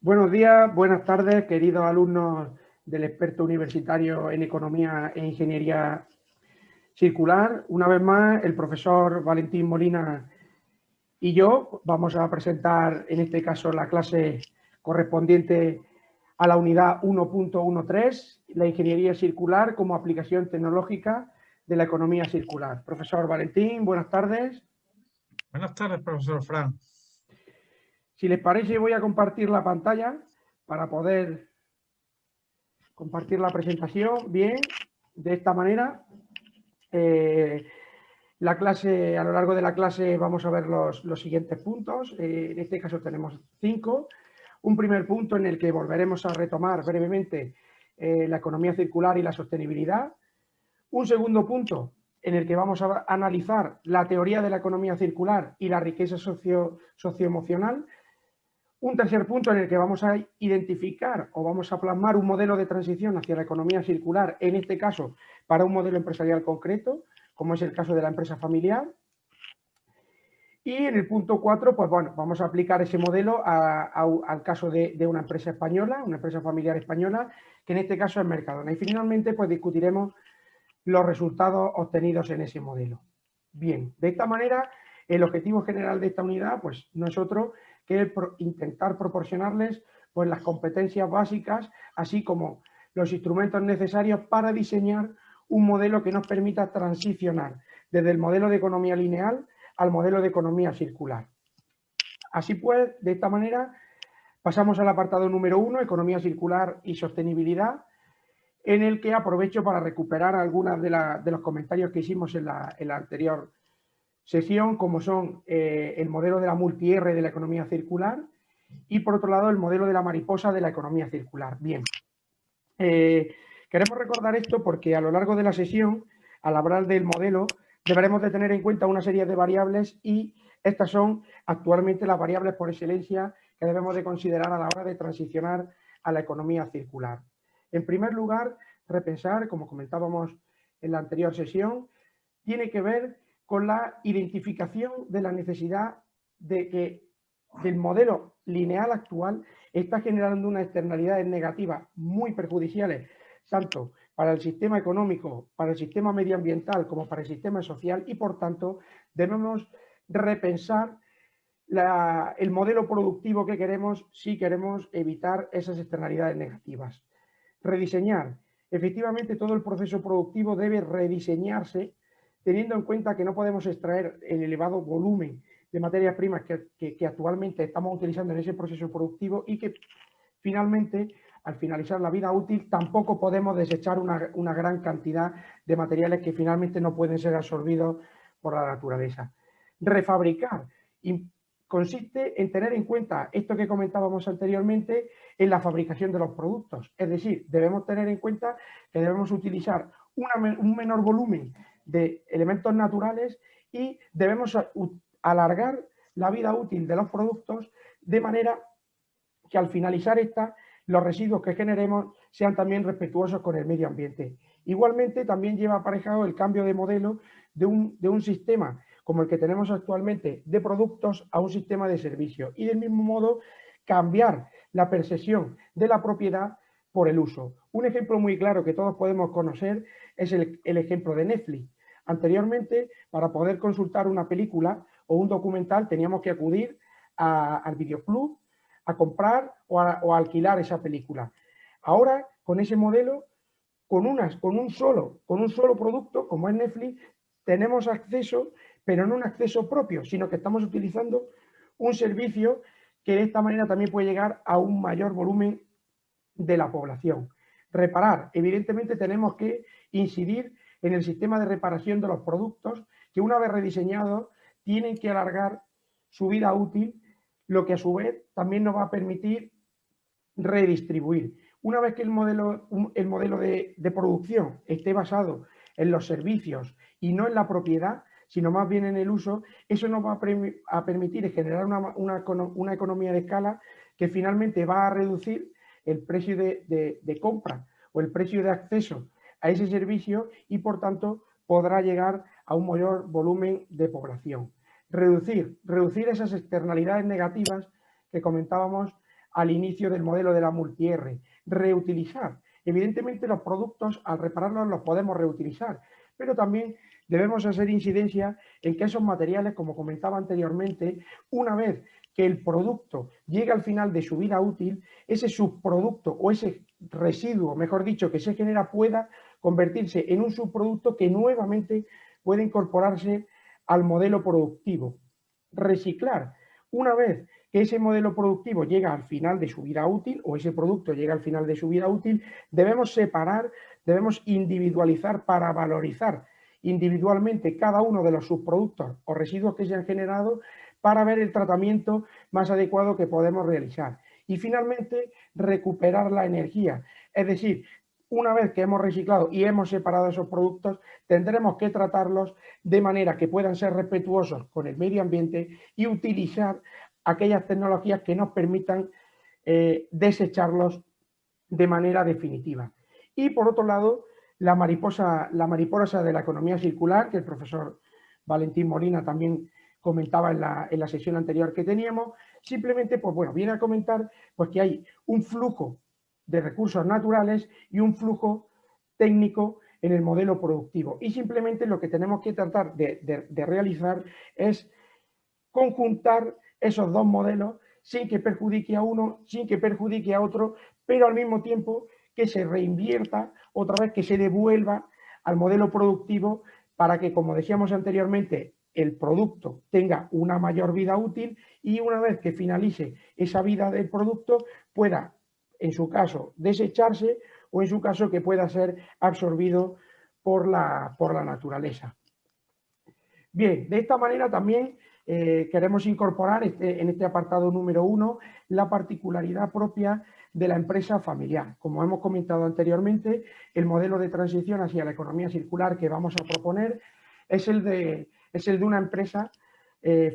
Buenos días, buenas tardes, queridos alumnos del experto universitario en Economía e Ingeniería Circular. Una vez más, el profesor Valentín Molina y yo vamos a presentar, en este caso, la clase correspondiente a la unidad 1.13, la Ingeniería Circular como aplicación tecnológica de la economía circular. Profesor Valentín, buenas tardes. Buenas tardes, profesor Fran. Si les parece, voy a compartir la pantalla para poder compartir la presentación bien, de esta manera. La clase, a lo largo de la clase vamos a ver los siguientes puntos. En este caso tenemos 5. Un primer punto en el que volveremos a retomar brevemente la economía circular y la sostenibilidad. Un segundo punto en el que vamos a analizar la teoría de la economía circular y la riqueza socioemocional. Un tercer punto en el que vamos a identificar o vamos a plasmar un modelo de transición hacia la economía circular, en este caso para un modelo empresarial concreto, como es el caso de la empresa familiar. Y en el punto 4, pues bueno, vamos a aplicar ese modelo al caso de una empresa española, una empresa familiar española, que en este caso es Mercadona. Y finalmente, pues discutiremos los resultados obtenidos en ese modelo. Bien, de esta manera, el objetivo general de esta unidad, pues no es otro que intentar proporcionarles pues las competencias básicas, así como los instrumentos necesarios para diseñar un modelo que nos permita transicionar desde el modelo de economía lineal al modelo de economía circular. Así pues, de esta manera, pasamos al apartado número 1, economía circular y sostenibilidad, en el que aprovecho para recuperar algunos de los comentarios que hicimos en la anterior sesión, como son el modelo de la multi-R de la economía circular y, por otro lado, el modelo de la mariposa de la economía circular. Bien, queremos recordar esto porque a lo largo de la sesión, al hablar del modelo, deberemos de tener en cuenta una serie de variables y estas son actualmente las variables por excelencia que debemos de considerar a la hora de transicionar a la economía circular. En primer lugar, repensar, como comentábamos en la anterior sesión, tiene que ver con la identificación de la necesidad de que el modelo lineal actual está generando unas externalidades negativas muy perjudiciales, tanto para el sistema económico, para el sistema medioambiental, como para el sistema social, y por tanto debemos repensar el modelo productivo que queremos si queremos evitar esas externalidades negativas. Rediseñar. Efectivamente, todo el proceso productivo debe rediseñarse teniendo en cuenta que no podemos extraer el elevado volumen de materias primas que actualmente estamos utilizando en ese proceso productivo y que finalmente, al finalizar la vida útil, tampoco podemos desechar una gran cantidad de materiales que finalmente no pueden ser absorbidos por la naturaleza. Refabricar consiste en tener en cuenta esto que comentábamos anteriormente en la fabricación de los productos. Es decir, debemos tener en cuenta que debemos utilizar un menor volumen de elementos naturales y debemos alargar la vida útil de los productos de manera que al finalizar los residuos que generemos sean también respetuosos con el medio ambiente. Igualmente, también lleva aparejado el cambio de modelo de un sistema como el que tenemos actualmente de productos a un sistema de servicio y del mismo modo cambiar la percepción de la propiedad por el uso. Un ejemplo muy claro que todos podemos conocer es el ejemplo de Netflix. Anteriormente, para poder consultar una película o un documental teníamos que acudir al videoclub a comprar o a alquilar esa película. Ahora, con ese modelo, con un solo producto, como es Netflix, tenemos acceso, pero no un acceso propio, sino que estamos utilizando un servicio que de esta manera también puede llegar a un mayor volumen de la población. Reparar, evidentemente tenemos que incidir en el sistema de reparación de los productos que una vez rediseñados tienen que alargar su vida útil, lo que a su vez también nos va a permitir redistribuir. Una vez que el modelo de producción esté basado en los servicios y no en la propiedad, sino más bien en el uso, eso nos va a permitir generar una economía de escala que finalmente va a reducir el precio de compra o el precio de acceso a ese servicio y, por tanto, podrá llegar a un mayor volumen de población. Reducir esas externalidades negativas que comentábamos al inicio del modelo de la multi-R. Reutilizar. Evidentemente los productos al repararlos los podemos reutilizar, pero también debemos hacer incidencia en que esos materiales, como comentaba anteriormente, una vez que el producto llega al final de su vida útil, ese subproducto o ese residuo, mejor dicho, que se genera pueda convertirse en un subproducto que nuevamente puede incorporarse al modelo productivo. Reciclar. Una vez que ese modelo productivo llega al final de su vida útil o ese producto llega al final de su vida útil, debemos separar, debemos individualizar para valorizar individualmente cada uno de los subproductos o residuos que se han generado para ver el tratamiento más adecuado que podemos realizar. Y finalmente, recuperar la energía. Es decir, una vez que hemos reciclado y hemos separado esos productos, tendremos que tratarlos de manera que puedan ser respetuosos con el medio ambiente y utilizar aquellas tecnologías que nos permitan desecharlos de manera definitiva. Y por otro lado, la mariposa de la economía circular, que el profesor Valentín Molina también comentaba en la sesión anterior que teníamos, simplemente, pues bueno, viene a comentar pues que hay un flujo de recursos naturales y un flujo técnico en el modelo productivo. Y simplemente lo que tenemos que tratar de realizar es conjuntar esos dos modelos sin que perjudique a uno, sin que perjudique a otro, pero al mismo tiempo que se reinvierta, otra vez que se devuelva al modelo productivo para que, como decíamos anteriormente, el producto tenga una mayor vida útil y una vez que finalice esa vida del producto pueda, en su caso, desecharse o en su caso que pueda ser absorbido por la naturaleza. Bien, de esta manera también queremos incorporar en este apartado número 1 la particularidad propia de la empresa familiar. Como hemos comentado anteriormente, el modelo de transición hacia la economía circular que vamos a proponer es el de una empresa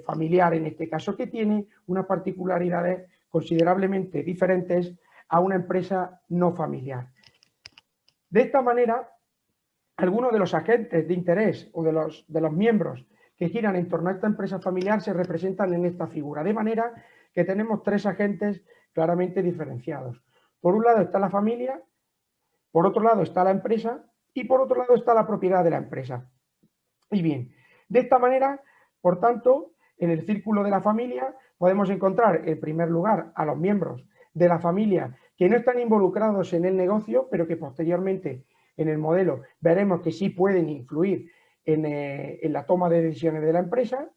familiar, en este caso, que tiene unas particularidades considerablemente diferentes a una empresa no familiar. De esta manera, algunos de los agentes de interés o de los miembros que giran en torno a esta empresa familiar se representan en esta figura, de manera que tenemos tres agentes claramente diferenciados. Por un lado está la familia, por otro lado está la empresa y por otro lado está la propiedad de la empresa. Y bien, de esta manera, por tanto, en el círculo de la familia podemos encontrar, en primer lugar, a los miembros de la familia que no están involucrados en el negocio, pero que posteriormente en el modelo veremos que sí pueden influir en la toma de decisiones de la empresa.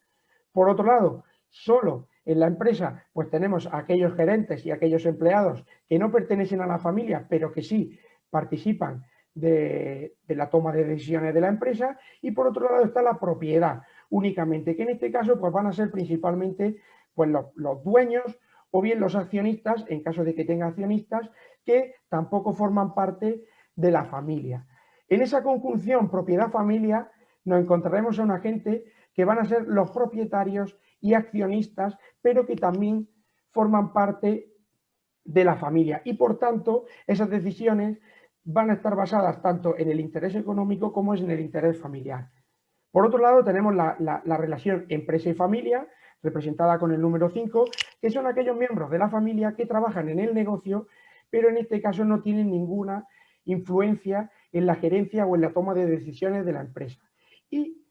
Por otro lado, solo en la empresa pues tenemos a aquellos gerentes y a aquellos empleados que no pertenecen a la familia, pero que sí participan de la toma de decisiones de la empresa. Y por otro lado está la propiedad, únicamente, que en este caso pues van a ser principalmente pues los dueños o bien los accionistas, en caso de que tenga accionistas, que tampoco forman parte de la familia. En esa conjunción propiedad-familia nos encontraremos a una gente que van a ser los propietarios y accionistas, pero que también forman parte de la familia. Y por tanto, esas decisiones van a estar basadas tanto en el interés económico como en el interés familiar. Por otro lado, tenemos la relación empresa y familia, representada con el número 5, que son aquellos miembros de la familia que trabajan en el negocio, pero en este caso no tienen ninguna influencia en la gerencia o en la toma de decisiones de la empresa. Y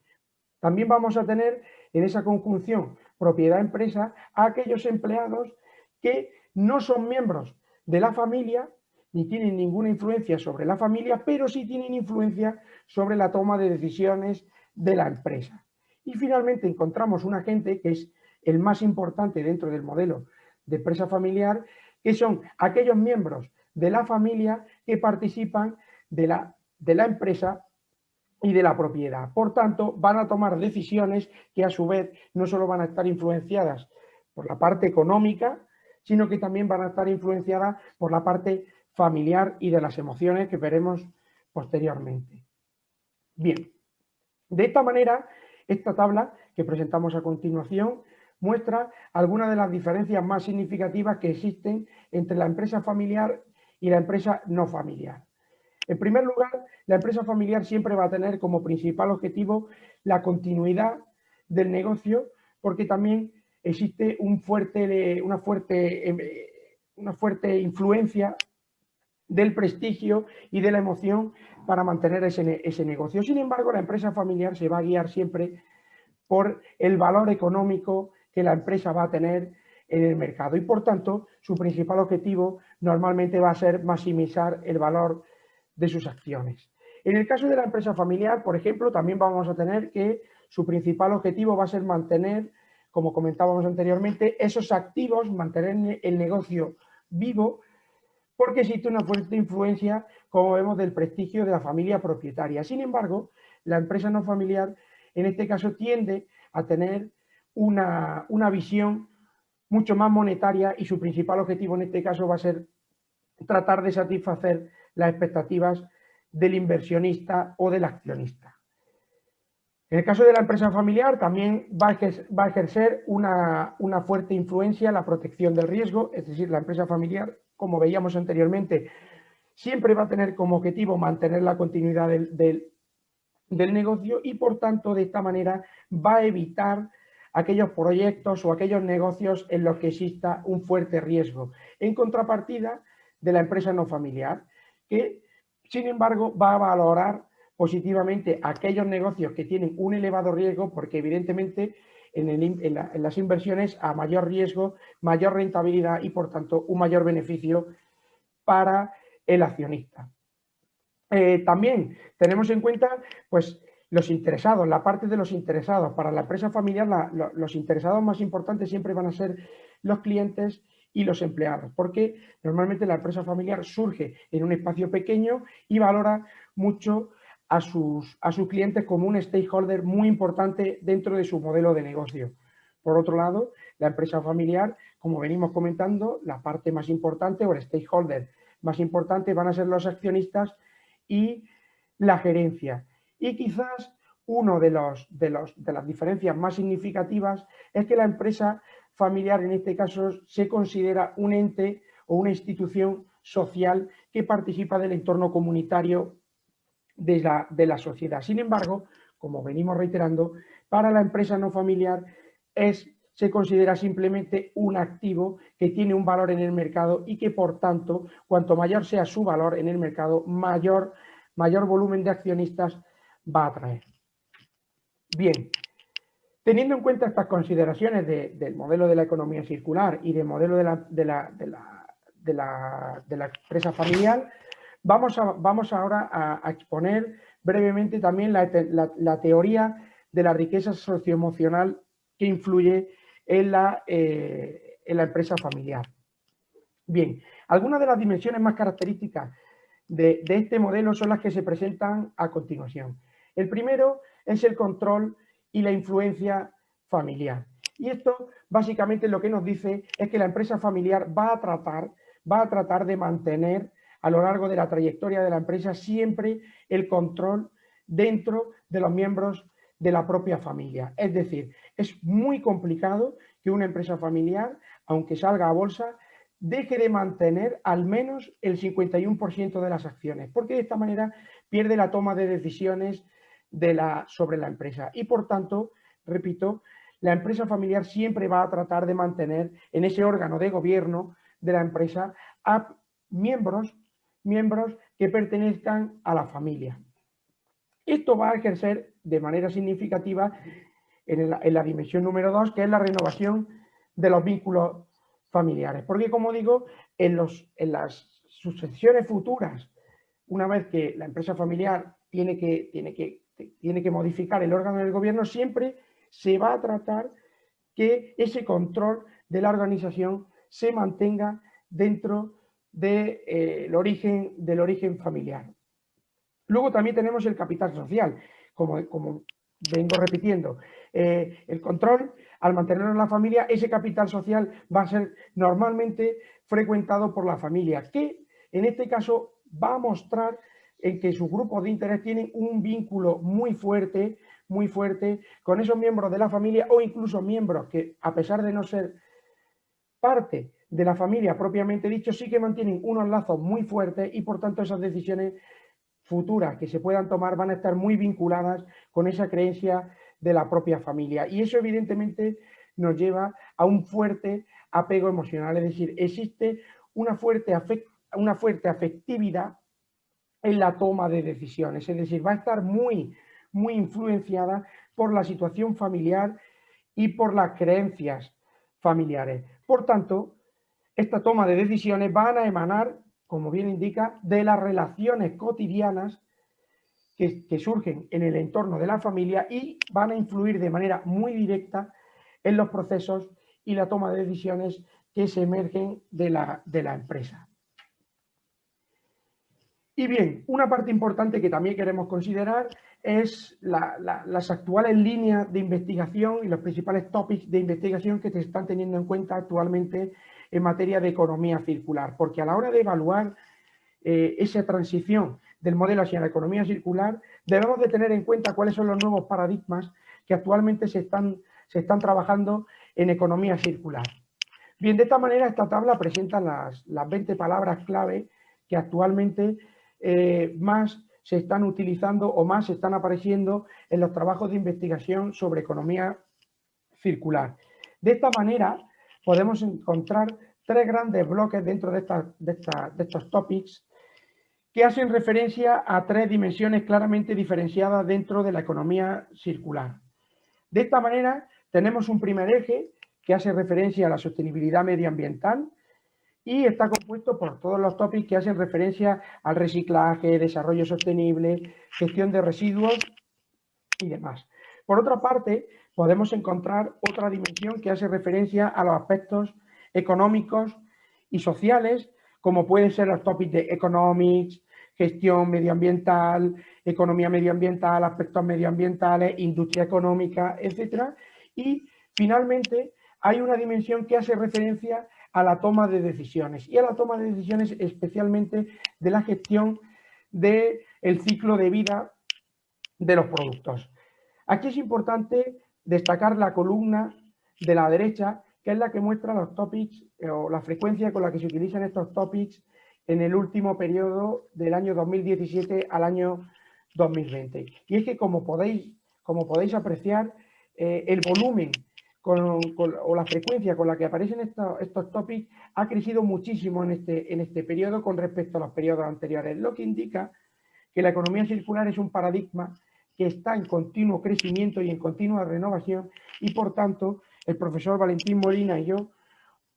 también vamos a tener en esa conjunción propiedad-empresa a aquellos empleados que no son miembros de la familia ni tienen ninguna influencia sobre la familia, pero sí tienen influencia sobre la toma de decisiones de la empresa. Y finalmente encontramos un agente que es el más importante dentro del modelo de empresa familiar, que son aquellos miembros de la familia que participan de la empresa y de la propiedad. Por tanto, van a tomar decisiones que a su vez no solo van a estar influenciadas por la parte económica, sino que también van a estar influenciadas por la parte familiar y de las emociones que veremos posteriormente. Bien, de esta manera, esta tabla que presentamos a continuación muestra algunas de las diferencias más significativas que existen entre la empresa familiar y la empresa no familiar. En primer lugar, la empresa familiar siempre va a tener como principal objetivo la continuidad del negocio, porque también existe una fuerte una fuerte influencia del prestigio y de la emoción para mantener ese negocio. Sin embargo, la empresa familiar se va a guiar siempre por el valor económico que la empresa va a tener en el mercado y, por tanto, su principal objetivo normalmente va a ser maximizar el valor de sus acciones. En el caso de la empresa familiar, por ejemplo, también vamos a tener que su principal objetivo va a ser mantener, como comentábamos anteriormente, esos activos, mantener el negocio vivo, porque existe una fuerte influencia, como vemos, del prestigio de la familia propietaria. Sin embargo, la empresa no familiar, en este caso, tiende a tener una visión mucho más monetaria y su principal objetivo en este caso va a ser tratar de satisfacer las expectativas del inversionista o del accionista. En el caso de la empresa familiar también va a ejercer una fuerte influencia la protección del riesgo, es decir, la empresa familiar, como veíamos anteriormente, siempre va a tener como objetivo mantener la continuidad del negocio y, por tanto, de esta manera va a evitar aquellos proyectos o aquellos negocios en los que exista un fuerte riesgo, en contrapartida de la empresa no familiar, que, sin embargo, va a valorar positivamente aquellos negocios que tienen un elevado riesgo, porque evidentemente en las inversiones a mayor riesgo, mayor rentabilidad y, por tanto, un mayor beneficio para el accionista. También tenemos en cuenta, pues, los interesados, la parte de los interesados. Para la empresa familiar, los interesados más importantes siempre van a ser los clientes y los empleados, porque normalmente la empresa familiar surge en un espacio pequeño y valora mucho a sus clientes como un stakeholder muy importante dentro de su modelo de negocio. Por otro lado, la empresa familiar, como venimos comentando, la parte más importante o el stakeholder más importante van a ser los accionistas y la gerencia. Y quizás una de las diferencias más significativas es que la empresa familiar en este caso se considera un ente o una institución social que participa del entorno comunitario de la sociedad. Sin embargo, como venimos reiterando, para la empresa no familiar se considera simplemente un activo que tiene un valor en el mercado y que, por tanto, cuanto mayor sea su valor en el mercado, mayor volumen de accionistas va a traer. Bien, teniendo en cuenta estas consideraciones del modelo de la economía circular y del modelo de la empresa familiar, vamos ahora a exponer brevemente también la teoría de la riqueza socioemocional que influye en la empresa familiar. Bien, algunas de las dimensiones más características de este modelo son las que se presentan a continuación. El primero es el control y la influencia familiar. Y esto básicamente lo que nos dice es que la empresa familiar va a tratar de mantener a lo largo de la trayectoria de la empresa siempre el control dentro de los miembros de la propia familia. Es decir, es muy complicado que una empresa familiar, aunque salga a bolsa, deje de mantener al menos el 51% de las acciones, porque de esta manera pierde la toma de decisiones sobre la empresa. Y, por tanto, repito, la empresa familiar siempre va a tratar de mantener en ese órgano de gobierno de la empresa a miembros que pertenezcan a la familia. Esto va a ejercer de manera significativa en la dimensión número 2, que es la renovación de los vínculos familiares. Porque, como digo, en las sucesiones futuras, una vez que la empresa familiar tiene que modificar el órgano del gobierno, siempre se va a tratar que ese control de la organización se mantenga dentro del origen familiar. Luego también tenemos el capital social, como vengo repitiendo. El control, al mantenerlo en la familia, ese capital social va a ser normalmente frecuentado por la familia, que en este caso va a mostrar en que sus grupos de interés tienen un vínculo muy fuerte con esos miembros de la familia o incluso miembros que, a pesar de no ser parte de la familia propiamente dicho, sí que mantienen unos lazos muy fuertes y, por tanto, esas decisiones futuras que se puedan tomar van a estar muy vinculadas con esa creencia de la propia familia. Y eso, evidentemente, nos lleva a un fuerte apego emocional, es decir, existe una fuerte afectividad en la toma de decisiones, es decir, va a estar muy influenciada por la situación familiar y por las creencias familiares. Por tanto, esta toma de decisiones van a emanar, como bien indica, de las relaciones cotidianas que surgen en el entorno de la familia y van a influir de manera muy directa en los procesos y la toma de decisiones que se emergen de la empresa. Y bien, una parte importante que también queremos considerar es las actuales líneas de investigación y los principales topics de investigación que se están teniendo en cuenta actualmente en materia de economía circular, porque a la hora de evaluar esa transición del modelo hacia la economía circular, debemos de tener en cuenta cuáles son los nuevos paradigmas que actualmente se están trabajando en economía circular. Bien, de esta manera esta tabla presenta las 20 palabras clave que actualmente más se están utilizando o más se están apareciendo en los trabajos de investigación sobre economía circular. De esta manera podemos encontrar tres grandes bloques dentro de estos topics que hacen referencia a tres dimensiones claramente diferenciadas dentro de la economía circular. De esta manera tenemos un primer eje que hace referencia a la sostenibilidad medioambiental y está compuesto por todos los tópicos que hacen referencia al reciclaje, desarrollo sostenible, gestión de residuos y demás. Por otra parte, podemos encontrar otra dimensión que hace referencia a los aspectos económicos y sociales, como pueden ser los tópicos de economics, gestión medioambiental, economía medioambiental, aspectos medioambientales, industria económica, etc. Y finalmente hay una dimensión que hace referencia a la toma de decisiones y a la toma de decisiones especialmente de la gestión del ciclo de vida de los productos. Aquí es importante destacar la columna de la derecha, que es la que muestra los topics o la frecuencia con la que se utilizan estos topics en el último periodo del año 2017 al año 2020. Y es que como podéis apreciar, el volumen o la frecuencia con la que aparecen estos topics ha crecido muchísimo en este periodo con respecto a los periodos anteriores, lo que indica que la economía circular es un paradigma que está en continuo crecimiento y en continua renovación y, por tanto, el profesor Valentín Molina y yo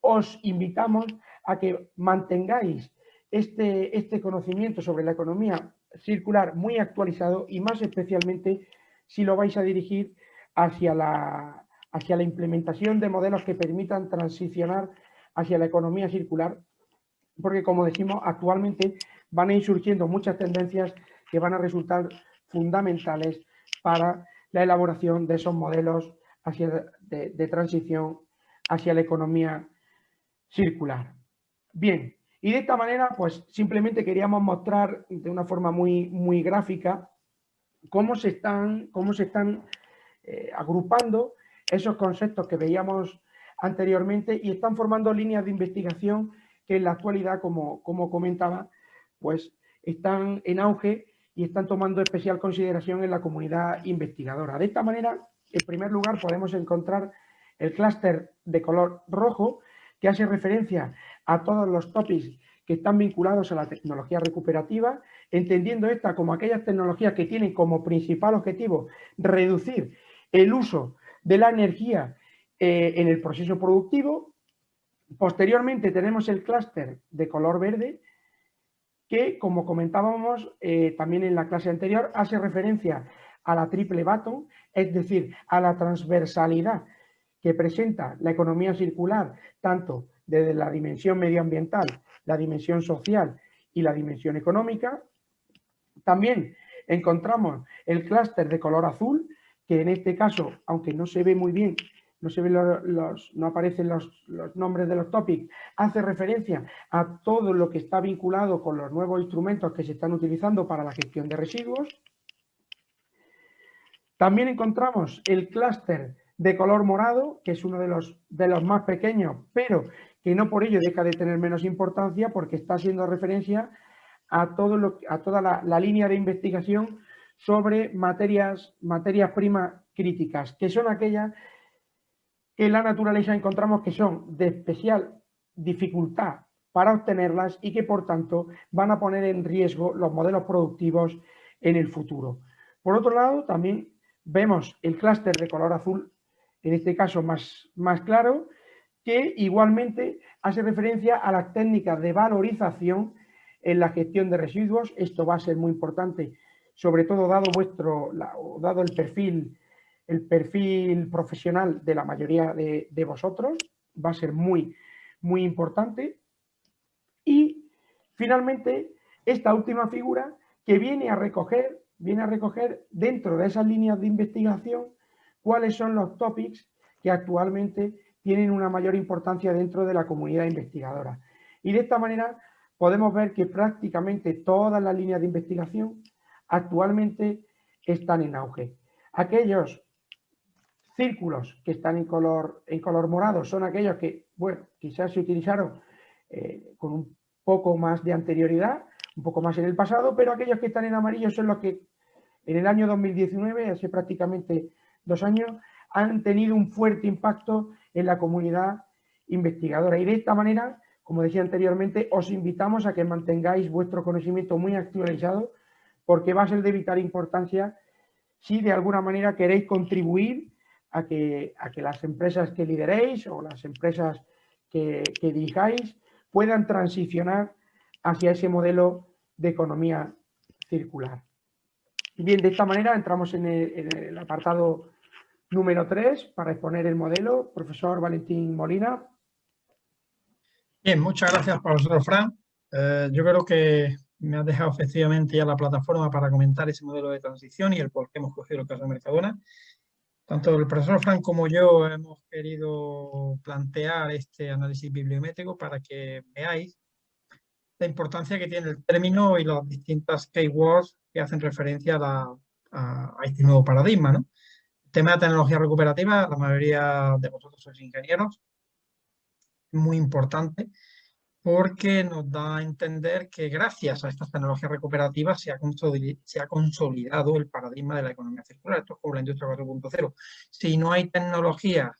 os invitamos a que mantengáis este conocimiento sobre la economía circular muy actualizado y más especialmente si lo vais a dirigir hacia la implementación de modelos que permitan transicionar hacia la economía circular, porque como decimos, actualmente van a ir surgiendo muchas tendencias que van a resultar fundamentales para la elaboración de esos modelos de transición hacia la economía circular. Bien, y de esta manera, pues simplemente queríamos mostrar de una forma muy gráfica cómo se están agrupando esos conceptos que veíamos anteriormente y están formando líneas de investigación que en la actualidad, como comentaba, pues están en auge y están tomando especial consideración en la comunidad investigadora. De esta manera, en primer lugar, podemos encontrar el clúster de color rojo, que hace referencia a todos los topics que están vinculados a la tecnología recuperativa, entendiendo esta como aquellas tecnologías que tienen como principal objetivo reducir el uso de la energía en el proceso productivo. Posteriormente tenemos el clúster de color verde, que, como comentábamos también en la clase anterior, hace referencia a la triple bottom, es decir, a la transversalidad que presenta la economía circular, tanto desde la dimensión medioambiental, la dimensión social y la dimensión económica. También encontramos el clúster de color azul, que en este caso, aunque no se ve muy bien, no aparecen los nombres de los topics, hace referencia a todo lo que está vinculado con los nuevos instrumentos que se están utilizando para la gestión de residuos. También encontramos el clúster de color morado, que es uno de los más pequeños, pero que no por ello deja de tener menos importancia, porque está haciendo referencia a toda la línea de investigación sobre materias primas críticas, que son aquellas que en la naturaleza encontramos que son de especial dificultad para obtenerlas y que por tanto van a poner en riesgo los modelos productivos en el futuro. Por otro lado, también vemos el clúster de color azul, en este caso más claro, que igualmente hace referencia a las técnicas de valorización en la gestión de residuos. Esto va a ser muy importante, sobre todo dado el perfil profesional de la mayoría de vosotros, va a ser muy importante. Y finalmente, esta última figura que viene a recoger dentro de esas líneas de investigación cuáles son los topics que actualmente tienen una mayor importancia dentro de la comunidad investigadora. Y de esta manera podemos ver que prácticamente todas las líneas de investigación actualmente están en auge. Aquellos círculos que están en color morado son aquellos que, bueno, quizás se utilizaron con un poco más de anterioridad, un poco más en el pasado, pero aquellos que están en amarillo son los que en el año 2019, hace prácticamente 2 años, han tenido un fuerte impacto en la comunidad investigadora. Y de esta manera, como decía anteriormente, os invitamos a que mantengáis vuestro conocimiento muy actualizado, porque va a ser de vital importancia si de alguna manera queréis contribuir a que las empresas que lideréis o las empresas que dirijáis puedan transicionar hacia ese modelo de economía circular. Bien, de esta manera entramos en el apartado número 3 para exponer el modelo. Profesor Valentín Molina. Bien, muchas gracias, profesor Fran. Yo creo que me has dejado efectivamente ya la plataforma para comentar ese modelo de transición y el por qué hemos cogido el caso de Mercadona. Tanto el profesor Fran como yo hemos querido plantear este análisis bibliométrico para que veáis la importancia que tiene el término y las distintas keywords que hacen referencia a este nuevo paradigma, ¿no? El tema de tecnología recuperativa, la mayoría de vosotros sois ingenieros, es muy importante porque nos da a entender que gracias a estas tecnologías recuperativas se ha consolidado el paradigma de la economía circular. Esto es como la industria 4.0. Si no hay tecnologías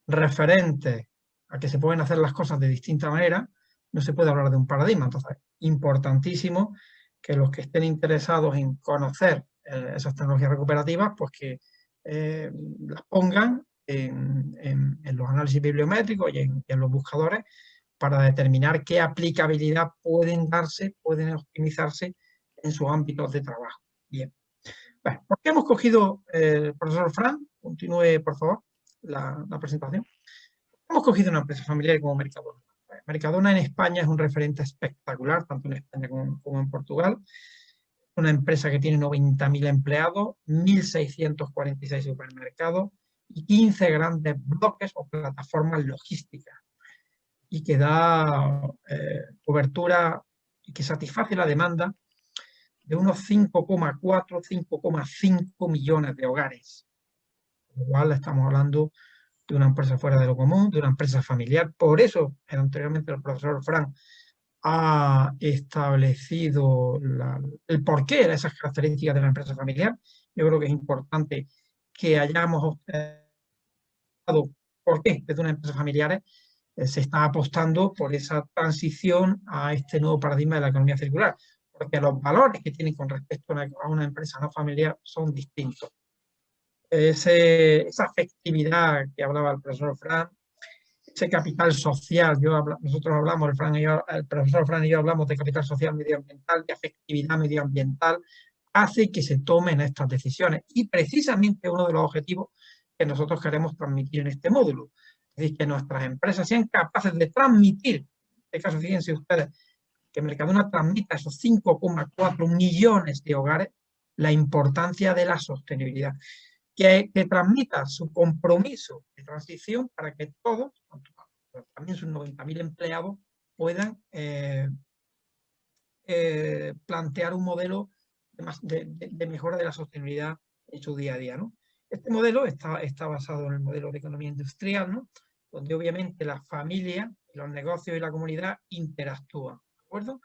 referentes a que se pueden hacer las cosas de distinta manera, no se puede hablar de un paradigma. Entonces, importantísimo que los que estén interesados en conocer esas tecnologías recuperativas, pues que las pongan en los análisis bibliométricos y en los buscadores para determinar qué aplicabilidad pueden darse, pueden optimizarse en sus ámbitos de trabajo. Bien. Bueno, ¿por qué hemos cogido, profesor Fran? Continúe, por favor, la presentación. Hemos cogido una empresa familiar como Mercadona. Mercadona en España es un referente espectacular, tanto en España como en Portugal. Una empresa que tiene 90.000 empleados, 1.646 supermercados y 15 grandes bloques o plataformas logísticas, y que da cobertura y que satisface la demanda de unos 5,4, 5,5 millones de hogares. Con lo cual estamos hablando de una empresa fuera de lo común, de una empresa familiar. Por eso, anteriormente el profesor Fran ha establecido el porqué de esas características de la empresa familiar. Yo creo que es importante que hayamos observado por qué desde una empresa familiar se está apostando por esa transición a este nuevo paradigma de la economía circular, porque los valores que tienen con respecto a una empresa no familiar son distintos. Esa afectividad que hablaba el profesor Fran, ese capital social, nosotros hablamos, el profesor Fran y yo hablamos de capital social medioambiental, de afectividad medioambiental, hace que se tomen estas decisiones. Y precisamente uno de los objetivos que nosotros queremos transmitir en este módulo, es decir, que nuestras empresas sean capaces de transmitir, en este caso fíjense ustedes, que Mercadona transmita a esos 5,4 millones de hogares la importancia de la sostenibilidad. Que transmita su compromiso de transición para que todos, también sus 90.000 empleados, puedan plantear un modelo de mejora de la sostenibilidad en su día a día, ¿no? Este modelo está basado en el modelo de economía industrial, ¿no? Donde obviamente la familia, los negocios y la comunidad interactúan, ¿de acuerdo?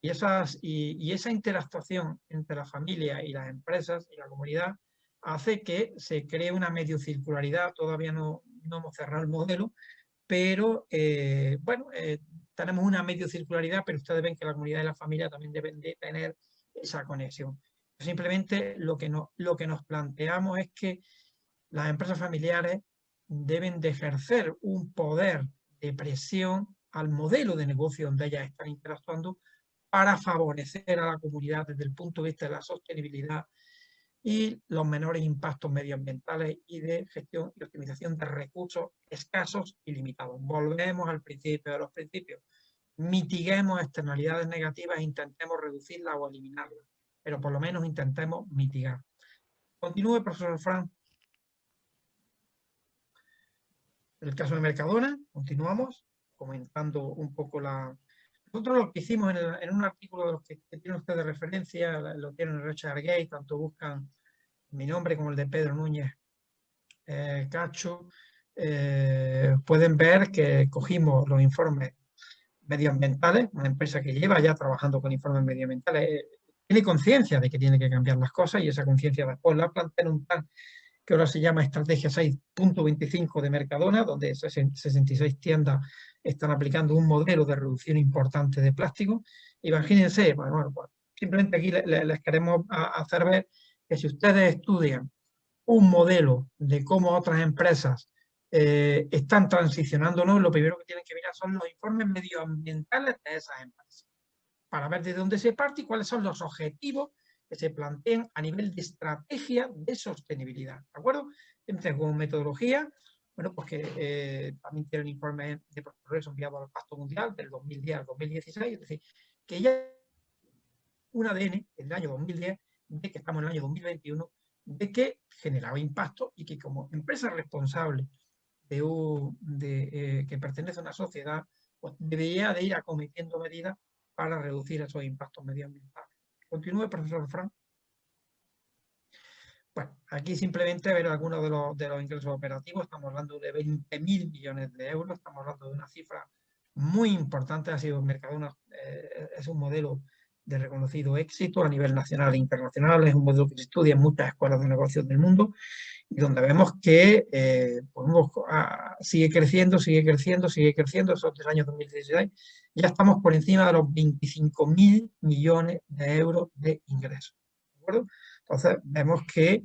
Y esa interactuación entre la familia y las empresas y la comunidad hace que se cree una mediocircularidad. Todavía no hemos cerrado el modelo, pero bueno, tenemos una medio circularidad, pero ustedes ven que la comunidad y la familia también deben de tener esa conexión. Simplemente lo que nos planteamos es que las empresas familiares deben de ejercer un poder de presión al modelo de negocio donde ellas están interactuando para favorecer a la comunidad desde el punto de vista de la sostenibilidad y los menores impactos medioambientales y de gestión y optimización de recursos escasos y limitados. Volvemos al principio de los principios. Mitiguemos externalidades negativas e intentemos reducirlas o eliminarlas, pero por lo menos intentemos mitigar. Continúe, profesor Fran. En el caso de Mercadona, continuamos comentando un poco Nosotros lo que hicimos en un artículo de los que tienen ustedes de referencia, lo tienen en ResearchGate, tanto buscan mi nombre como el de Pedro Núñez Cacho, pueden ver que cogimos los informes medioambientales, una empresa que lleva ya trabajando con informes medioambientales, tiene conciencia de que tiene que cambiar las cosas y esa conciencia después la plantea en un plan que ahora se llama Estrategia 6.25 de Mercadona, donde 66 tiendas están aplicando un modelo de reducción importante de plástico. Imagínense, bueno, pues, simplemente aquí les queremos hacer ver que si ustedes estudian un modelo de cómo otras empresas están transicionando, ¿no?, lo primero que tienen que mirar son los informes medioambientales de esas empresas, para ver de dónde se parte y cuáles son los objetivos que se plantean a nivel de estrategia de sostenibilidad, ¿de acuerdo? Entonces, como metodología, bueno, pues que también tiene un informe de progreso enviado al Pacto Mundial del 2010 al 2016, es decir, que ya un ADN en el año 2010, de que estamos en el año 2021, de que generaba impacto y que como empresa responsable que pertenece a una sociedad, pues debería de ir acometiendo medidas para reducir esos impactos medioambientales. Continúe, profesor Fran. Bueno, aquí simplemente ver algunos de los ingresos operativos. Estamos hablando de 20.000 millones de euros, estamos hablando de una cifra muy importante. Ha sido Mercadona, es un modelo de reconocido éxito a nivel nacional e internacional, es un modelo que se estudia en muchas escuelas de negocios del mundo y donde vemos que sigue creciendo, sigue creciendo, sigue creciendo. Eso desde el año 2016 ya estamos por encima de los 25.000 millones de euros de ingresos, ¿de acuerdo? Entonces vemos que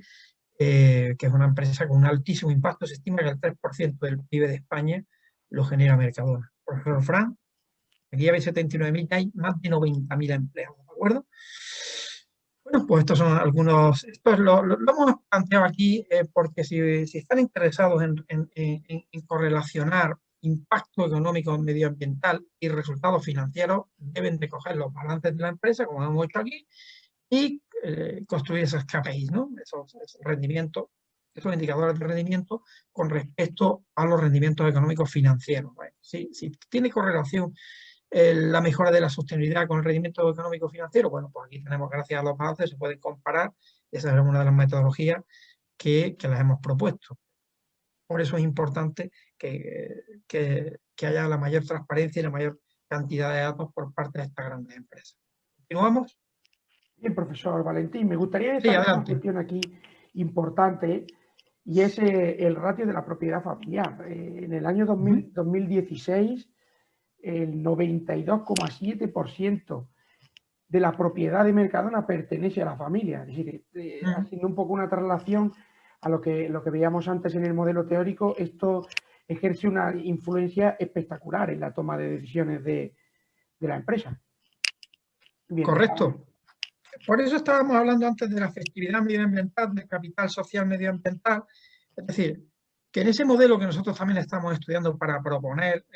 es una empresa con un altísimo impacto. Se estima que el 3% del PIB de España lo genera Mercadona. Profesor Fran, aquí hay 79.000, hay más de 90.000 empleados, ¿de acuerdo? Bueno, pues estos son algunos, esto lo hemos planteado aquí porque si están interesados en correlacionar impacto económico medioambiental y resultados financieros, deben de coger los balances de la empresa, como hemos hecho aquí, y construir esos KPIs, ¿no? Esos rendimientos, esos indicadores de rendimiento con respecto a los rendimientos económicos financieros. Bueno, si tiene correlación la mejora de la sostenibilidad con el rendimiento económico financiero, bueno, pues aquí tenemos, gracias a los balances, se pueden comparar. Esa es una de las metodologías que les hemos propuesto. Por eso es importante que haya la mayor transparencia y la mayor cantidad de datos por parte de estas grandes empresas. ¿Continuamos? Bien, profesor Valentín, me gustaría Sí, destacar una adelante. cuestión aquí importante y es el ratio de la propiedad familiar. En el año 2016, el 92,7% de la propiedad de Mercadona pertenece a la familia. Es decir, haciendo un poco una traslación a lo que veíamos antes en el modelo teórico, esto ejerce una influencia espectacular en la toma de decisiones de la empresa. Bien, correcto. Por eso estábamos hablando antes de la efectividad medioambiental, del capital social medioambiental. Es decir, que en ese modelo que nosotros también estamos estudiando para proponer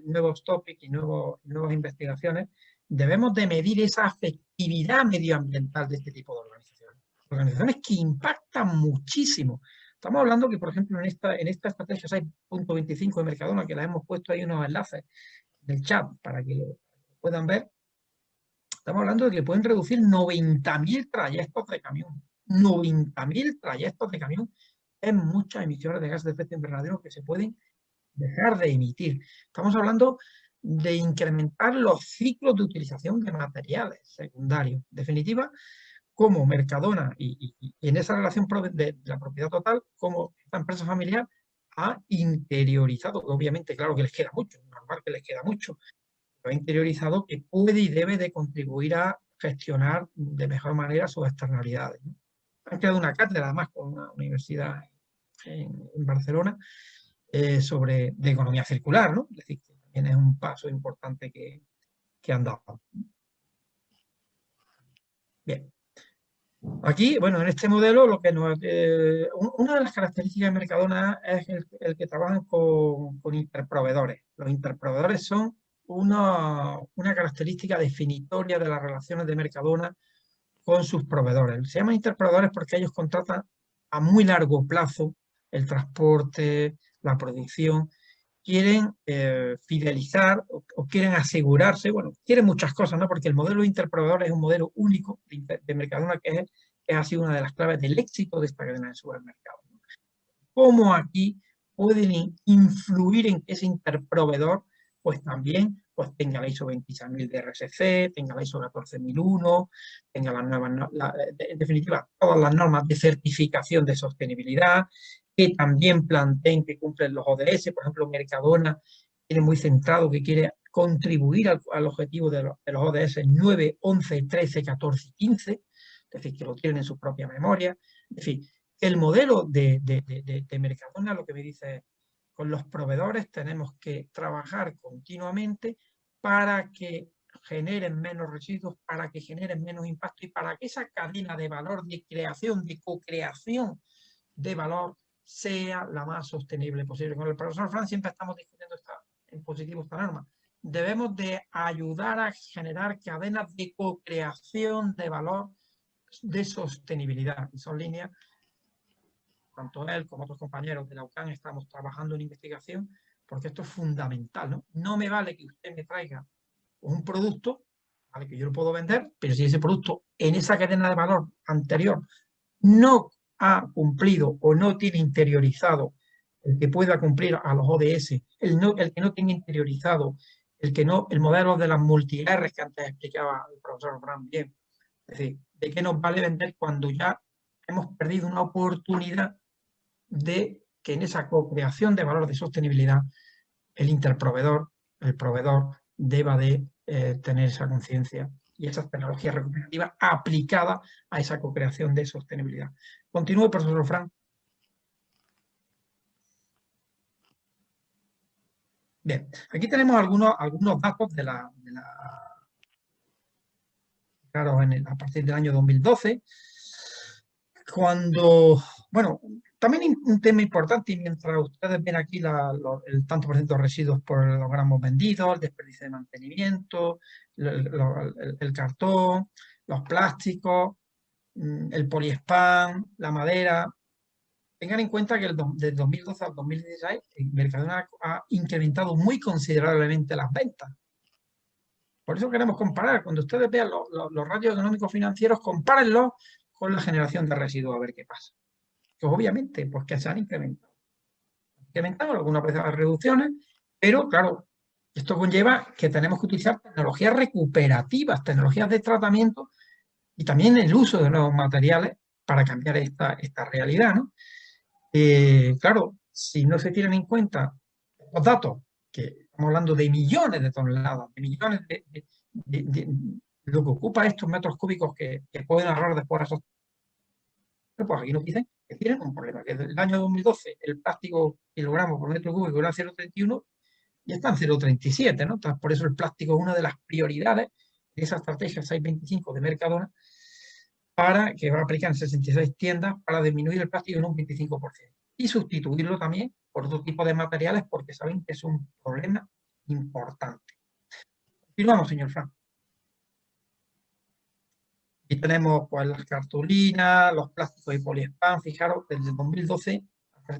nuevos topics y nuevas investigaciones, debemos de medir esa efectividad medioambiental de este tipo de organizaciones. Organizaciones que impactan muchísimo. Estamos hablando que, por ejemplo, en esta estrategia 6.25 de Mercadona, que la hemos puesto ahí unos enlaces en el chat para que lo puedan ver, estamos hablando de que pueden reducir 90.000 trayectos de camión. 90.000 trayectos de camión es muchas emisiones de gases de efecto invernadero que se pueden dejar de emitir. Estamos hablando de incrementar los ciclos de utilización de materiales secundarios. En definitiva, como Mercadona y en esa relación de la propiedad total, como esta empresa familiar ha interiorizado, obviamente, claro que les queda mucho, normal que les queda mucho, lo ha interiorizado, que puede y debe de contribuir a gestionar de mejor manera sus externalidades, ¿no? Han creado una cátedra, además, con una universidad en Barcelona, de economía circular, ¿no? Es decir, que también es un paso importante que han dado. Bien. Aquí, bueno, en este modelo, lo que una de las características de Mercadona es el que trabajan con interproveedores. Los interproveedores son una característica definitoria de las relaciones de Mercadona con sus proveedores. Se llaman interproveedores porque ellos contratan a muy largo plazo el transporte, la producción, quieren fidelizar o quieren asegurarse, bueno, quieren muchas cosas, ¿no? Porque el modelo de interproveedores es un modelo único de Mercadona que ha sido una de las claves del éxito de esta cadena de supermercados, ¿no? Cómo aquí pueden influir en que ese interproveedor pues también pues tenga la ISO 26000 de RSC, tenga la ISO 14001, tenga las nuevas, en definitiva, todas las normas de certificación de sostenibilidad, que también planteen que cumplen los ODS. Por ejemplo, Mercadona tiene muy centrado que quiere contribuir al objetivo de los ODS 9, 11, 13, 14 y 15, es decir, que lo tienen en su propia memoria. En fin, el modelo de Mercadona lo que me dice es, con los proveedores tenemos que trabajar continuamente para que generen menos residuos, para que generen menos impacto y para que esa cadena de valor, de creación, de co-creación de valor sea la más sostenible posible. Con el profesor Fran siempre estamos discutiendo en positivo esta norma. Debemos de ayudar a generar cadenas de co-creación de valor de sostenibilidad. Y son líneas, tanto él como otros compañeros de la UCAN estamos trabajando en investigación, porque esto es fundamental, ¿no? No me vale que usted me traiga un producto, ¿vale?, que yo lo puedo vender, pero si ese producto en esa cadena de valor anterior no ha cumplido o no tiene interiorizado el que pueda cumplir a los ODS, el que no tiene interiorizado, el modelo de las multi-R que antes explicaba el profesor Fran bien. Es decir, ¿de qué nos vale vender cuando ya hemos perdido una oportunidad de que en esa co-creación de valor de sostenibilidad el interproveedor, el proveedor, deba de tener esa conciencia y esas tecnologías recuperativas aplicadas a esa co-creación de sostenibilidad? Continúe, profesor Fran. Bien, aquí tenemos algunos datos claro, a partir del año 2012, cuando, bueno, también un tema importante, y mientras ustedes ven aquí el tanto por ciento de residuos por los gramos vendidos, el desperdicio de mantenimiento, el cartón, los plásticos, el poliespán, la madera. Tengan en cuenta que desde 2012 al 2016 Mercadona ha incrementado muy considerablemente las ventas. Por eso queremos comparar. Cuando ustedes vean los ratios económicos financieros, compárenlos con la generación de residuos a ver qué pasa. Pues obviamente, pues que se han incrementado. Incrementado algunas veces las reducciones, pero claro, esto conlleva que tenemos que utilizar tecnologías recuperativas, tecnologías de tratamiento y también el uso de nuevos materiales para cambiar esta realidad, ¿no? Claro, si no se tienen en cuenta los datos, que estamos hablando de millones de toneladas, de millones de lo que ocupa estos metros cúbicos que pueden ahorrar después esos, pues aquí nos dicen que tienen un problema, que desde el año 2012 el plástico kilogramos por metro cúbico era 0,31 y está en 0,37, ¿no? Entonces, por eso el plástico es una de las prioridades de esa estrategia 625 de Mercadona, que va a aplicar en 66 tiendas para disminuir el plástico en un 25% y sustituirlo también por otro tipo de materiales porque saben que es un problema importante. Continuamos, señor Fran. Aquí tenemos pues las cartulinas, los plásticos y poliespán. Fijaros, desde 2012,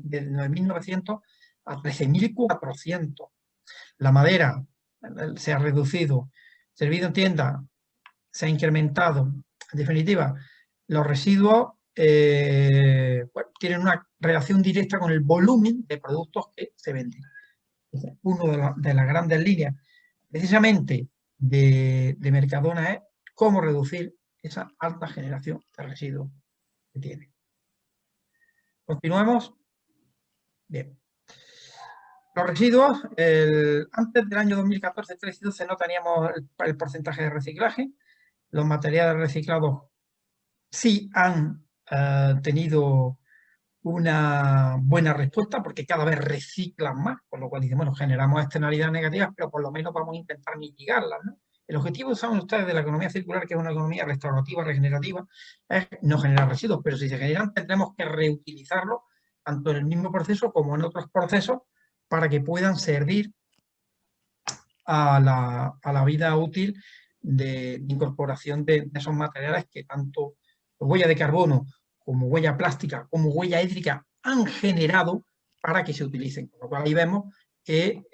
desde 9.900 a 13.400. La madera se ha reducido. Servido en tienda se ha incrementado. En definitiva, los residuos bueno, tienen una relación directa con el volumen de productos que se venden. Una de las grandes líneas precisamente de Mercadona es cómo reducir esa alta generación de residuos que tiene. Continuamos. Bien. Los residuos, antes del año 2014-13 no teníamos el porcentaje de reciclaje. Los materiales reciclados sí han tenido una buena respuesta porque cada vez reciclan más, con lo cual dicen, bueno, generamos externalidades negativas, pero por lo menos vamos a intentar mitigarlas, ¿no? El objetivo, saben ustedes, de la economía circular, que es una economía restaurativa, regenerativa, es no generar residuos, pero si se generan tendremos que reutilizarlos tanto en el mismo proceso como en otros procesos para que puedan servir a la vida útil de incorporación de esos materiales que tanto huella de carbono como huella plástica, como huella hídrica han generado para que se utilicen. Con lo cual ahí vemos que,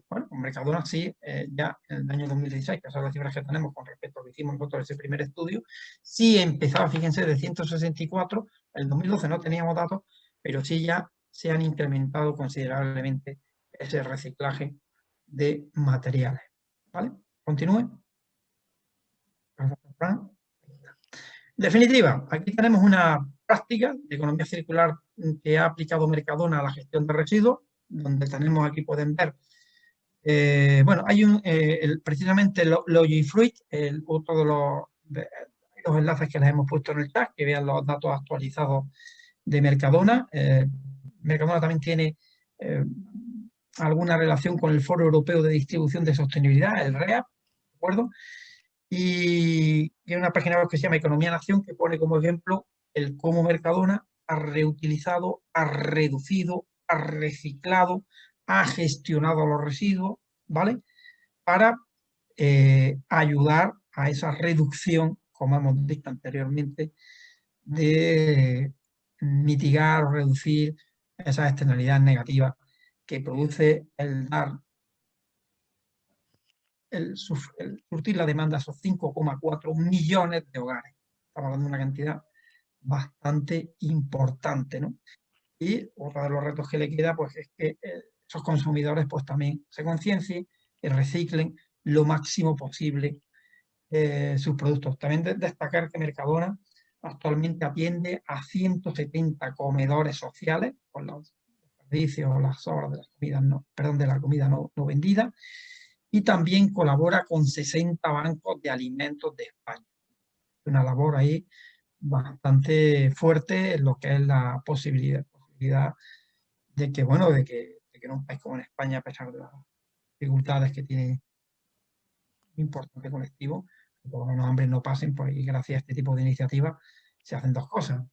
bueno, con Mercadona sí, ya en el año 2016, que son las cifras que tenemos con respecto a lo que hicimos nosotros ese primer estudio, sí empezaba, fíjense, de 164, en el 2012 no teníamos datos, pero sí ya se han incrementado considerablemente ese reciclaje de materiales. ¿Vale? Continúe. En definitiva, aquí tenemos una práctica de economía circular que ha aplicado Mercadona a la gestión de residuos, donde tenemos, aquí pueden ver, bueno, hay precisamente Logifruit, otro de los enlaces que les hemos puesto en el chat, que vean los datos actualizados de Mercadona. Mercadona también tiene alguna relación con el Foro Europeo de Distribución de Sostenibilidad, el REAP, ¿de acuerdo? Y hay una página web que se llama Economía Nación, que pone como ejemplo el cómo Mercadona ha reutilizado, ha reducido, ha reciclado, ha gestionado los residuos, ¿vale? Para ayudar a esa reducción, como hemos dicho anteriormente, de mitigar o reducir esas externalidades negativas que produce el dar, el surtir la demanda a esos 5,4 millones de hogares. Estamos hablando de una cantidad bastante importante, ¿no? Y otro de los retos que le queda, pues, es que esos consumidores, pues, también se conciencien y reciclen lo máximo posible sus productos. También destacar que Mercadona actualmente atiende a 170 comedores sociales con los servicios o las sobras de las comidas no, perdón, de la comida no vendida, y también colabora con 60 bancos de alimentos de España. Una labor ahí bastante fuerte en lo que es la posibilidad de que, bueno, de que en un país como en España, a pesar de las dificultades que tiene un importante colectivo, que por lo menos hambre no pasen, pues, y gracias a este tipo de iniciativas se hacen dos cosas.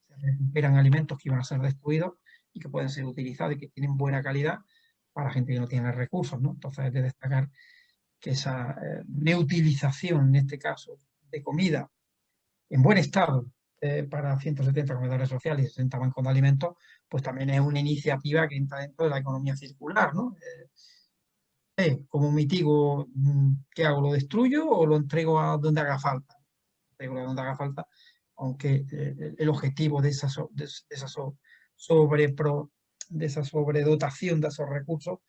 Se recuperan alimentos que iban a ser destruidos y que pueden ser utilizados y que tienen buena calidad para gente que no tiene recursos, ¿no? Entonces es de destacar que esa reutilización, en este caso, de comida en buen estado para 170 comedores sociales y 60 bancos de alimentos, pues también es una iniciativa que entra dentro de la economía circular, ¿no? ¿Cómo mitigo? ¿Qué hago? ¿Lo destruyo o lo entrego a donde haga falta? Lo entrego a donde haga falta, aunque el objetivo de esa sobredotación de esos recursos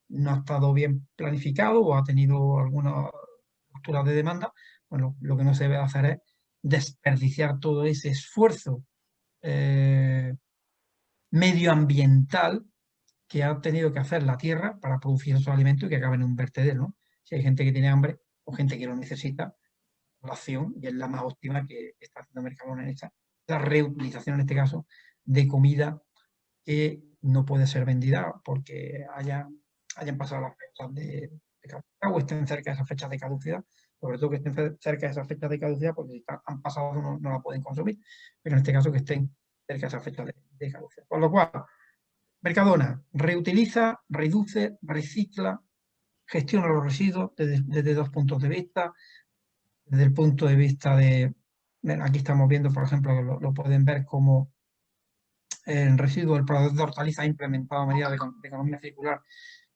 no ha estado bien planificado o ha tenido alguna ruptura de demanda. Bueno, lo que no se debe hacer es desperdiciar todo ese esfuerzo medioambiental que ha tenido que hacer la tierra para producir esos alimentos y que acaben en un vertedero, ¿no? Si hay gente que tiene hambre o gente que lo necesita, la acción, y es la más óptima que está haciendo Mercadona en esta, la reutilización en este caso de comida que no puede ser vendida porque hayan pasado las fechas de caducidad o estén cerca de esas fechas de caducidad, sobre todo que estén cerca de esas fechas de caducidad, porque si han pasado no la pueden consumir, pero en este caso que estén cerca de esas fechas de caducidad. Por lo cual, Mercadona reutiliza, reduce, recicla, gestiona los residuos desde dos puntos de vista. Desde el punto de vista de, aquí estamos viendo, por ejemplo, lo pueden ver como el residuo del proveedor de hortalizas ha implementado medidas de economía circular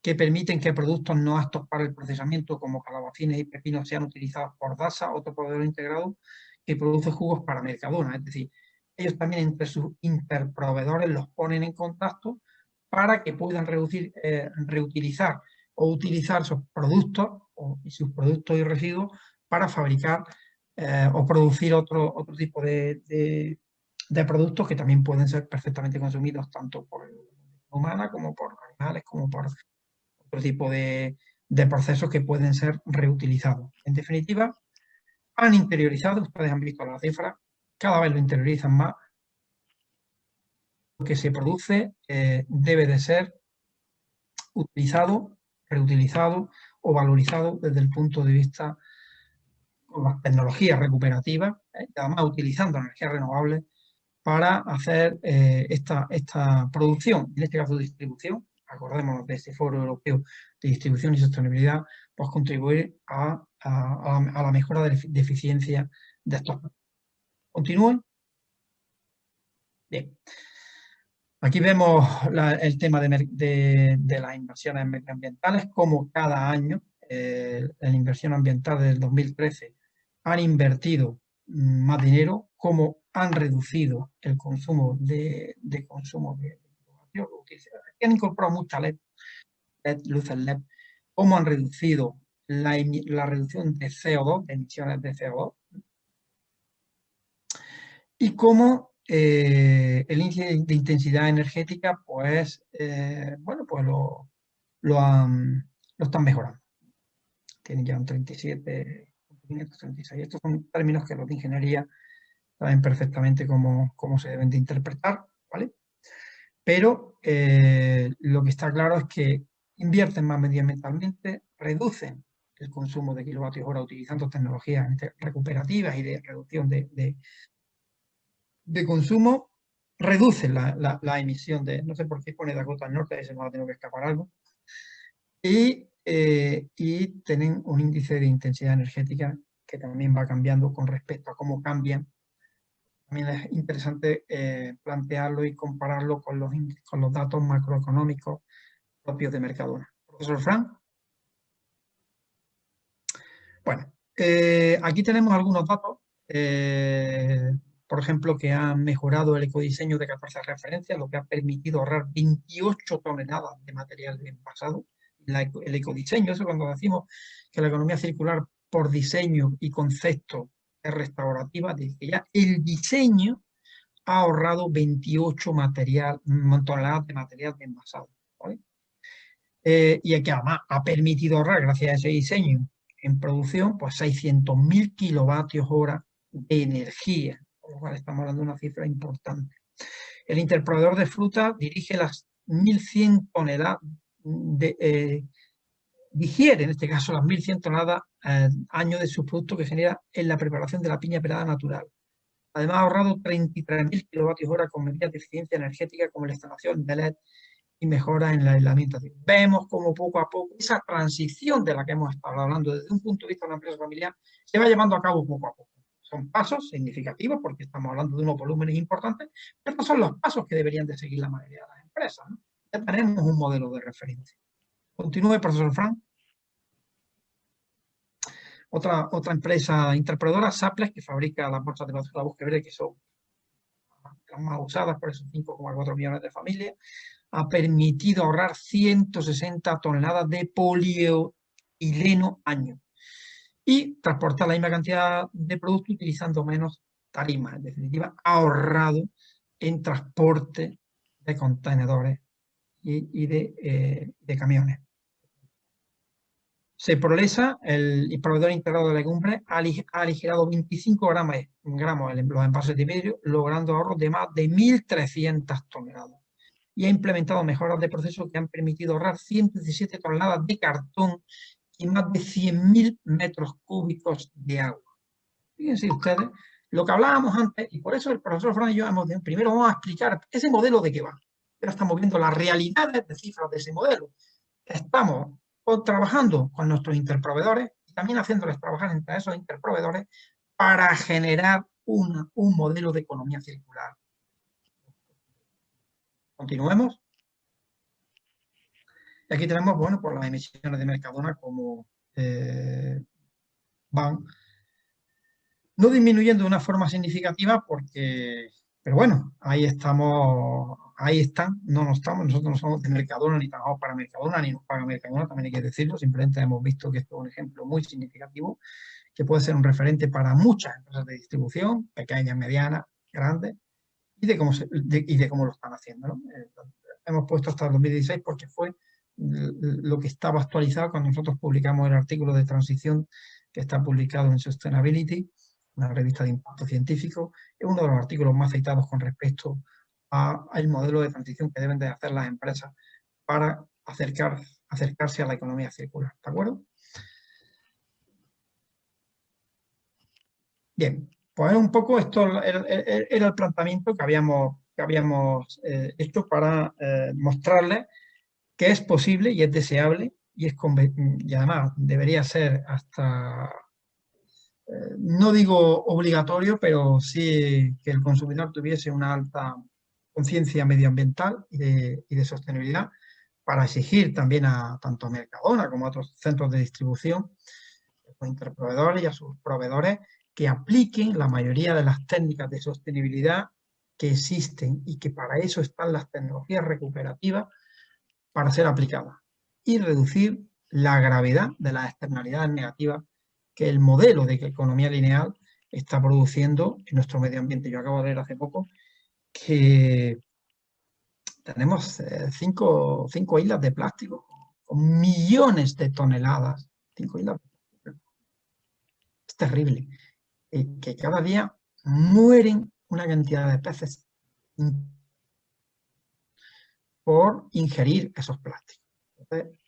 que permiten que productos no aptos para el procesamiento, como calabacines y pepinos, sean utilizados por DASA, otro proveedor integrado que produce jugos para Mercadona. Es decir, ellos también entre sus interproveedores los ponen en contacto para que puedan reutilizar o utilizar sus productos y sus productos y residuos para fabricar o producir otro tipo de productos que también pueden ser perfectamente consumidos tanto por humana como por como por otro tipo de procesos que pueden ser reutilizados. En definitiva, han interiorizado, ustedes han visto las cifras, cada vez lo interiorizan más. Lo que se produce debe de ser utilizado, reutilizado o valorizado desde el punto de vista con las tecnologías recuperativas, además utilizando energías renovables para hacer esta producción, en este caso distribución. Acordémonos de este Foro Europeo de Distribución y Sostenibilidad, pues contribuir a la mejora de eficiencia de estos. ¿Continúen? Bien. Aquí vemos el tema de las inversiones medioambientales, como cada año la inversión ambiental desde el 2013 han invertido más dinero, como han reducido el consumo de han incorporado muchas luces LED, cómo han reducido la reducción de CO2, de emisiones de CO2, y cómo el índice de intensidad energética, pues, bueno, pues lo están mejorando. Tienen ya un 37,536. Estos son términos que los de ingeniería saben perfectamente cómo se deben de interpretar, ¿vale? Pero lo que está claro es que invierten más medioambientalmente, reducen el consumo de kilovatios hora utilizando tecnologías recuperativas y de reducción de consumo, reducen la emisión de, no sé por qué pone Dakota del Norte, se nos va a tener que escapar algo, y tienen un índice de intensidad energética que también va cambiando con respecto a cómo cambian. También es interesante plantearlo y compararlo con los datos macroeconómicos propios de Mercadona. Profesor Fran. Bueno, aquí tenemos algunos datos, por ejemplo, que han mejorado el ecodiseño de 14 referencias, lo que ha permitido ahorrar 28 toneladas de material envasado. El ecodiseño, eso cuando decimos que la economía circular por diseño y concepto es restaurativa, dice que ya el diseño ha ahorrado 28 toneladas de material envasado, ¿vale? Y que además ha permitido ahorrar, gracias a ese diseño en producción, pues 600.000 kilovatios hora de energía, por lo cual estamos hablando de una cifra importante. El interproveedor de fruta dirige las 1.100 toneladas digiere en este caso las 1.100 toneladas año de subproducto que genera en la preparación de la piña pelada natural. Además ha ahorrado 33.000 kilovatios hora con medidas de eficiencia energética como la instalación de LED y mejoras en el aislamiento. Vemos como poco a poco esa transición de la que hemos estado hablando desde un punto de vista de una empresa familiar se va llevando a cabo poco a poco. Son pasos significativos porque estamos hablando de unos volúmenes importantes, pero estos son los pasos que deberían de seguir la mayoría de las empresas, ¿no? Ya tenemos un modelo de referencia. Continúe, profesor Fran. Otra empresa interpretadora, Saples, que fabrica las bolsas de basura Bosque Verde, que son las más usadas por esos 5,4 millones de familias, ha permitido ahorrar 160 toneladas de polietileno año y transportar la misma cantidad de producto utilizando menos tarimas. En definitiva, ha ahorrado en transporte de contenedores y de camiones. Seprolesa, el proveedor integrado de legumbres, ha aligerado 25 gramos en los envases de vidrio, logrando ahorros de más de 1.300 toneladas. Y ha implementado mejoras de proceso que han permitido ahorrar 117 toneladas de cartón y más de 100.000 metros cúbicos de agua. Fíjense ustedes lo que hablábamos antes, y por eso el profesor Fran y yo primero vamos a explicar ese modelo de qué va. Pero estamos viendo las realidades de cifras de ese modelo. Estamos trabajando con nuestros interproveedores y también haciéndoles trabajar entre esos interproveedores para generar un modelo de economía circular. Continuemos. Y aquí tenemos, bueno, pues las emisiones de Mercadona como van no disminuyendo de una forma significativa porque, pero bueno, ahí estamos, ahí están, nosotros no somos de Mercadona ni trabajamos para Mercadona ni nos paga Mercadona, también hay que decirlo, simplemente hemos visto que esto es un ejemplo muy significativo que puede ser un referente para muchas empresas de distribución, pequeñas, medianas, grandes, y de cómo lo están haciendo, ¿no? hemos puesto hasta el 2016 porque fue lo que estaba actualizado cuando nosotros publicamos el artículo de transición que está publicado en Sustainability, una revista de impacto científico. Es uno de los artículos más citados con respecto al modelo de transición que deben de hacer las empresas para acercarse a la economía circular. ¿De acuerdo? Bien, pues un poco esto era el planteamiento que habíamos hecho para mostrarles que es posible y es deseable y además debería ser hasta, no digo obligatorio, pero sí que el consumidor tuviese una alta conciencia medioambiental y de sostenibilidad para exigir también tanto a Mercadona como a otros centros de distribución, a sus interproveedores y a sus proveedores, que apliquen la mayoría de las técnicas de sostenibilidad que existen y que para eso están las tecnologías recuperativas para ser aplicadas y reducir la gravedad de las externalidades negativas que el modelo de economía lineal está produciendo en nuestro medio ambiente. Yo acabo de leer hace poco que tenemos cinco islas de plástico con millones de toneladas. 5 islas. Es terrible. Que cada día mueren una cantidad de peces por ingerir esos plásticos. Entonces,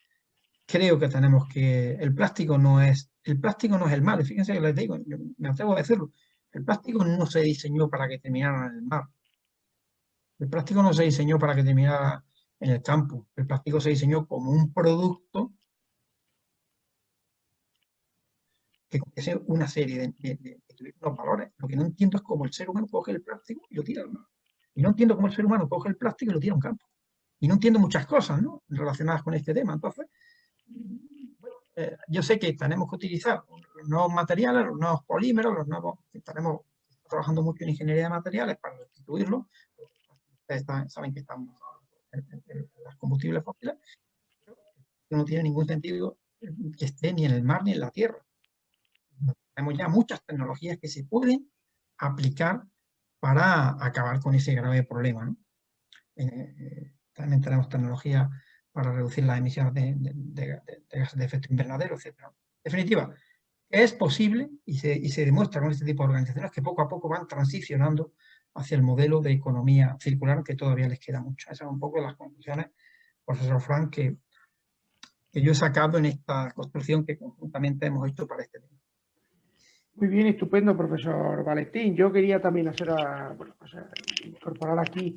creo que tenemos que... El plástico no es el mal. Fíjense que les digo, yo me atrevo a decirlo. El plástico no se diseñó para que terminara en el mar. El plástico no se diseñó para que terminara en el campo. El plástico se diseñó como un producto que contiene una serie de unos valores. Lo que no entiendo es cómo el ser humano coge el plástico y lo tira al mar. Y no entiendo cómo el ser humano coge el plástico y lo tira a un campo. Y no entiendo muchas cosas, ¿no?, relacionadas con este tema. Entonces, yo sé que tenemos que utilizar los nuevos materiales, los nuevos polímeros, estaremos trabajando mucho en ingeniería de materiales para sustituirlos. Ustedes saben que estamos en los combustibles fósiles, pero no tiene ningún sentido que esté ni en el mar ni en la tierra. Tenemos ya muchas tecnologías que se pueden aplicar para acabar con ese grave problema, ¿no? También tenemos tecnología para reducir las emisiones de gases de efecto invernadero, etc. En definitiva, es posible y se demuestra con este tipo de organizaciones que poco a poco van transicionando hacia el modelo de economía circular, que todavía les queda mucho. Esas son un poco las conclusiones, profesor Frank, que yo he sacado en esta construcción que conjuntamente hemos hecho para este tema. Muy bien, estupendo, profesor Valentín. Yo quería también incorporar aquí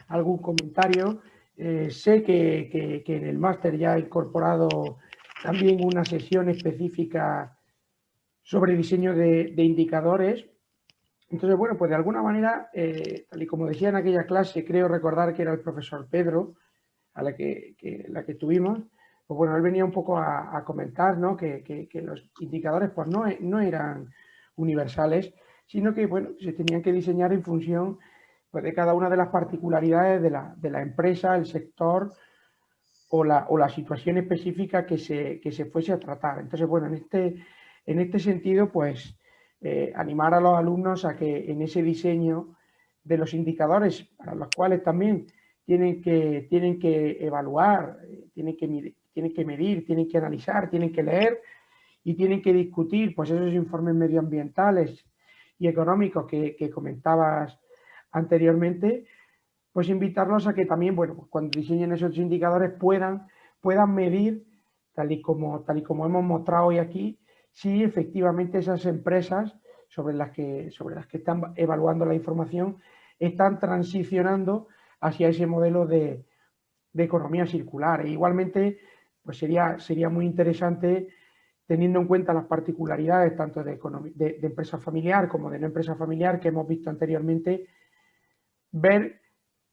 algún comentario. Sé que en el máster ya ha incorporado también una sesión específica sobre diseño de indicadores. Entonces, bueno, pues de alguna manera, tal y como decía en aquella clase, creo recordar que era el profesor Pedro, a la que tuvimos, pues bueno, él venía un poco a comentar, ¿no?, que los indicadores pues no eran universales, sino que, bueno, se tenían que diseñar en función pues de cada una de las particularidades de la empresa, el sector o la situación específica que se fuese a tratar. Entonces, bueno, en este sentido, pues animar a los alumnos a que en ese diseño de los indicadores, para los cuales también tienen que evaluar, tienen que medir, tienen que analizar, tienen que leer y tienen que discutir pues esos informes medioambientales y económicos que comentabas anteriormente, pues invitarlos a que también, bueno, pues cuando diseñen esos indicadores puedan medir, tal y como hemos mostrado hoy aquí, si efectivamente esas empresas sobre las que están evaluando la información están transicionando hacia ese modelo de economía circular. E igualmente, pues sería muy interesante, teniendo en cuenta las particularidades tanto de empresa familiar como de no empresa familiar que hemos visto anteriormente, ver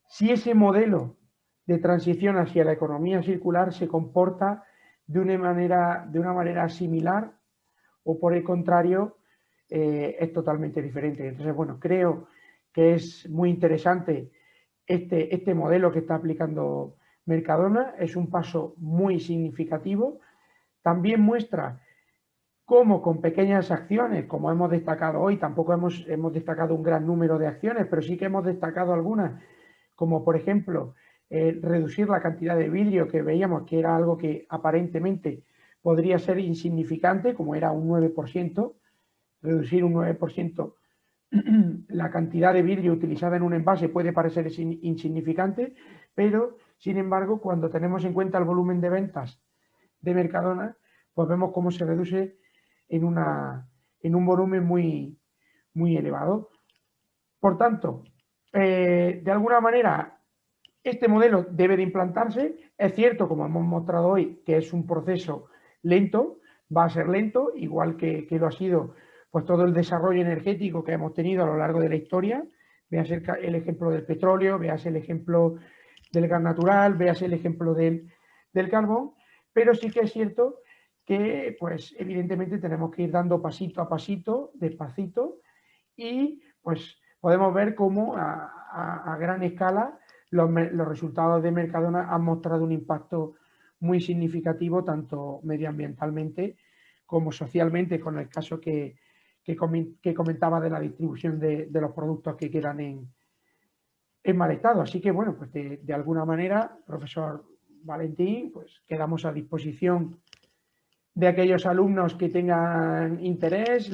si ese modelo de transición hacia la economía circular se comporta de una manera similar o, por el contrario, es totalmente diferente. Entonces, bueno, creo que es muy interesante este modelo que está aplicando Mercadona. Es un paso muy significativo. También muestra cómo con pequeñas acciones, como hemos destacado hoy, tampoco hemos destacado un gran número de acciones, pero sí que hemos destacado algunas, como por ejemplo reducir la cantidad de vidrio, que veíamos que era algo que aparentemente podría ser insignificante, como era un 9%, reducir un 9% la cantidad de vidrio utilizada en un envase puede parecer insignificante, pero sin embargo, cuando tenemos en cuenta el volumen de ventas de Mercadona, pues vemos cómo se reduce en un volumen muy, muy elevado. Por tanto, de alguna manera, este modelo debe de implantarse. Es cierto, como hemos mostrado hoy, que es un proceso lento, va a ser lento, igual que lo ha sido pues todo el desarrollo energético que hemos tenido a lo largo de la historia. Veas el ejemplo del petróleo, veas el ejemplo del gas natural, veas el ejemplo del carbón, pero sí que es cierto que, pues, evidentemente tenemos que ir dando pasito a pasito, despacito, y pues podemos ver cómo a gran escala los resultados de Mercadona han mostrado un impacto muy significativo, tanto medioambientalmente como socialmente, con el caso que comentaba de la distribución de los productos que quedan en mal estado. Así que, bueno, pues de alguna manera, profesor Valentín, pues quedamos a disposición de aquellos alumnos que tengan interés.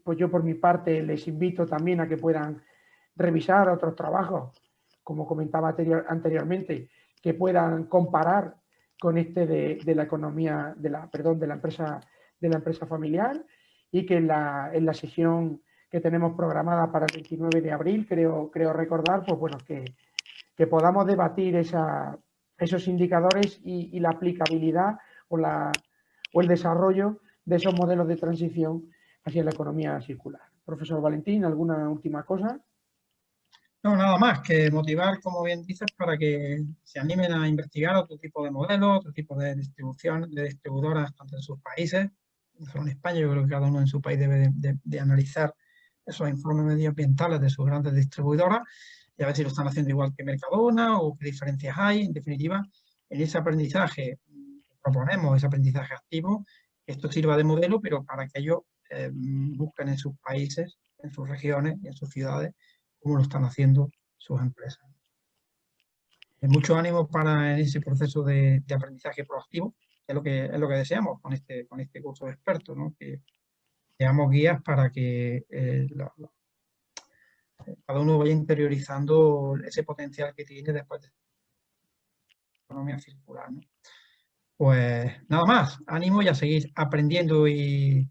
Pues yo por mi parte les invito también a que puedan revisar otros trabajos, como comentaba anteriormente, que puedan comparar con este de la economía, de la empresa familiar, y que en la sesión que tenemos programada para el 29 de abril, creo recordar, pues bueno, que podamos debatir esos indicadores y la aplicabilidad o el desarrollo de esos modelos de transición hacia la economía circular. Profesor Valentín, ¿alguna última cosa? No, nada más que motivar, como bien dices, para que se animen a investigar otro tipo de modelos, otro tipo de distribución, de distribuidoras, tanto en sus países, no solo en España. Yo creo que cada uno en su país debe de analizar esos informes medioambientales de sus grandes distribuidoras y a ver si lo están haciendo igual que Mercadona o qué diferencias hay. En definitiva, en ese aprendizaje proponemos, ese aprendizaje activo, que esto sirva de modelo, pero para que ellos busquen en sus países, en sus regiones y en sus ciudades cómo lo están haciendo sus empresas. Mucho ánimo para ese proceso de aprendizaje proactivo, que es lo que deseamos con este curso de expertos, ¿no? Que seamos guías para que cada uno vaya interiorizando ese potencial que tiene después de la economía circular, ¿no? Pues nada más, ánimo y a seguir aprendiendo y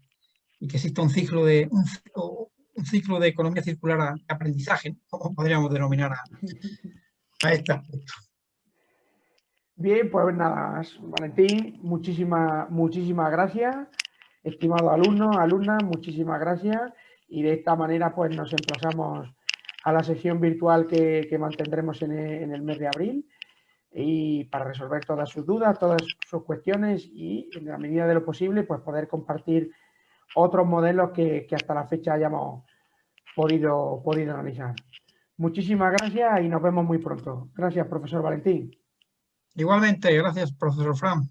que exista un ciclo de economía circular de aprendizaje, ¿no? Como podríamos denominar a esta. Bien, pues nada, Valentín, muchísimas gracias. Estimados alumnos, alumnas, muchísimas gracias. Y de esta manera, pues nos emplazamos a la sesión virtual que mantendremos en el mes de abril, y para resolver todas sus dudas, todas sus cuestiones, y en la medida de lo posible, pues poder compartir otros modelos que hasta la fecha hayamos podido analizar. Muchísimas gracias y nos vemos muy pronto. Gracias, profesor Valentín. Igualmente, gracias, profesor Fran.